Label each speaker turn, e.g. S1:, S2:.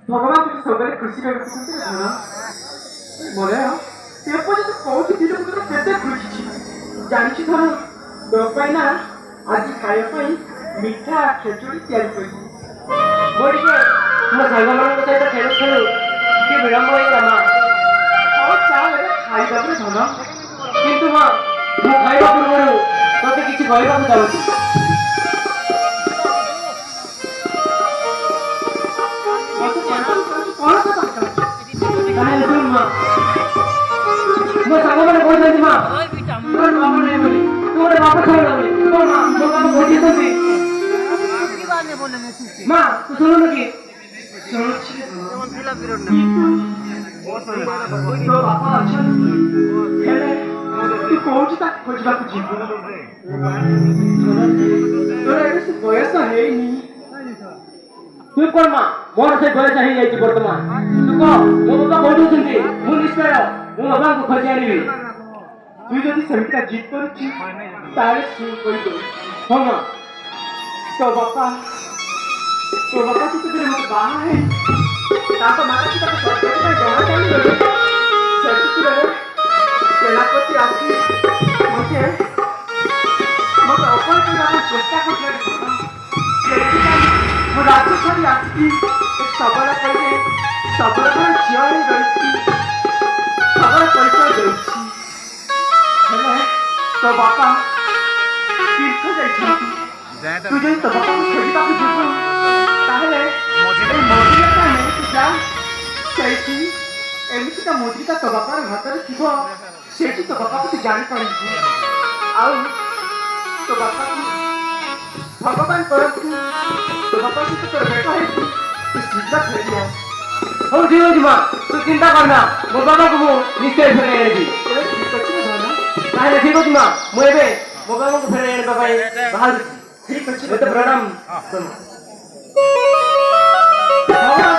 S1: भगवान तुझे सबले खुशी रखुଛନ୍ତି ଧନ ମରେ ଏପର୍ଯ୍ୟନ୍ତ କୋଉଠି ଦିନ ପୁତ୍ର କେତେ ଖୁସି ଜାଣିଛୁ ଧନ ତୋ ପାଇଁ ନା ଆଜି ଖାଇବା ପାଇଁ ମିଠା ଖେଚୁଡ଼ି ତିଆରି କରିଛି
S2: ମୁଁ ଟିକେ ମୋ ସାଙ୍ଗମାନଙ୍କ ସହିତ ଖେଳୁ ଖେଳୁ ଟିକେ ବିଳମ୍ବ ହେଇଗଲା ମା।
S1: ଆଉ ଚାଲ ଏବେ ଖାଇଦେବୁ ଧନ
S2: କିନ୍ତୁ ମା ମୁଁ ଖାଇବା ପୂର୍ବରୁ ତୋତେ କିଛି କହିବାକୁ ଚାହୁଁଛି।
S1: କଣ କଥା
S2: ତାହେଲେ ଶୁଣ ମା, ମୋ ସାଙ୍ଗମାନେ କହୁଛନ୍ତି ମା ତୋର ବାପା ନାହିଁ ବୋଲି, ତୁ ଗୋଟେ ବାପା ଛାଡ଼ିଲା ବୋଲି। କଣ ମା ମୋ ବାପା ବୁଝିଛନ୍ତି? ମା ତୁ ଶୁଣୁନୁ କି?
S1: ଶୁଣୁଛି ତୋ ବାପା ଅଛନ୍ତି ହେଲେ ତୁ କୋଉଠି ତାକୁ ଖୋଜିବାକୁ ଯିବୁ ତୋର ଏବେ ସେ ବୟସ ହେଇନି
S2: ତୁ କଣ ମା, ମୋର ସେ ବୟସ ହେଇଯାଇଛି ବର୍ତ୍ତମାନ। ତୁ କହ ମୋ ବାପା କହୁଛନ୍ତି, ମୁଁ ନିଶ୍ଚୟ ମୋ ବାବାଙ୍କୁ ଖୋଜି ଆଣିବି।
S1: ତୁ ଯଦି ସେମିତିକା ଜିଦ୍ କରୁଛୁ ତାହେଲେ ଶୁଣ କହିଦଉ
S2: ହଁ ମା।
S1: ତୋ ବାପା ଯେତେବେଳେ ମୋତେ ବାହା ହେଇ ତାଙ୍କ ମାତା ପିତାକୁ ସରକାରୀ ପାଇଁ ଜଣା ଚାଲିଗଲେ ସେତିକିବେଳେ ସେନାପତି ଆସି ମୋତେ ଅପର କରିବାକୁ ଚେଷ୍ଟା କରୁଥିଲେ ସେଥିପାଇଁ ମୁଁ ରାଜ୍ୟ ଛାଡ଼ି ଆସିକି ସବଳ କହିଲେ ସବଳ ଘର ଝିଅ ଆଣି ରହିଛି ସବଳ ପରିଚୟ ଦେଉଛି ହେଲେ ତୋ ବାପା ତୀର୍ଥ ଯାଇଛନ୍ତି ତୁ ଯଦି ତୋ ବାପାକୁ ଖୋଜିବାକୁ ଯିବୁ ତାହେଲେ ଏଇ ମନ୍ଦିରଟା ନେଇକି ଯା ସେଇଠି ଏମିତିକା ମୁଦ୍ରିକା ତୋ ବାପାର ହାତରେ ଥିବ ସେଇଠି ତୋ ବାପାକୁ ତୁ ଜାଣିପାରିବୁ ଆଉ ତୋ ବାପାକୁ ଭଗବାନ କରନ୍ତୁ ତୋ ବାପା ସହିତ ତୋର ଭେଟ ହେଇଛି ତୁ ଶୀଘ୍ର ଫେରି ଆସ
S2: ହଉ ଠିକ ଅଛି ମା, ତୁ ଚିନ୍ତା କରନା, ମୋ ବାବାଙ୍କୁ ମୁଁ ନିଶ୍ଚୟ ଫେରାଇ ଆଣିବି।
S1: ଏବେ ଠିକ ଅଛି ଧନ
S2: ତାହେଲେ ଠିକ ଅଛି ମା, ମୁଁ ଏବେ ମୋ ବାବାଙ୍କୁ ଫେରାଇ ଆଣିବା ପାଇଁ ବାହାରୁଛି।
S1: ଠିକ ଅଛି
S2: ମୋତେ ପ୍ରଣାମ।
S1: ଭଗବାନ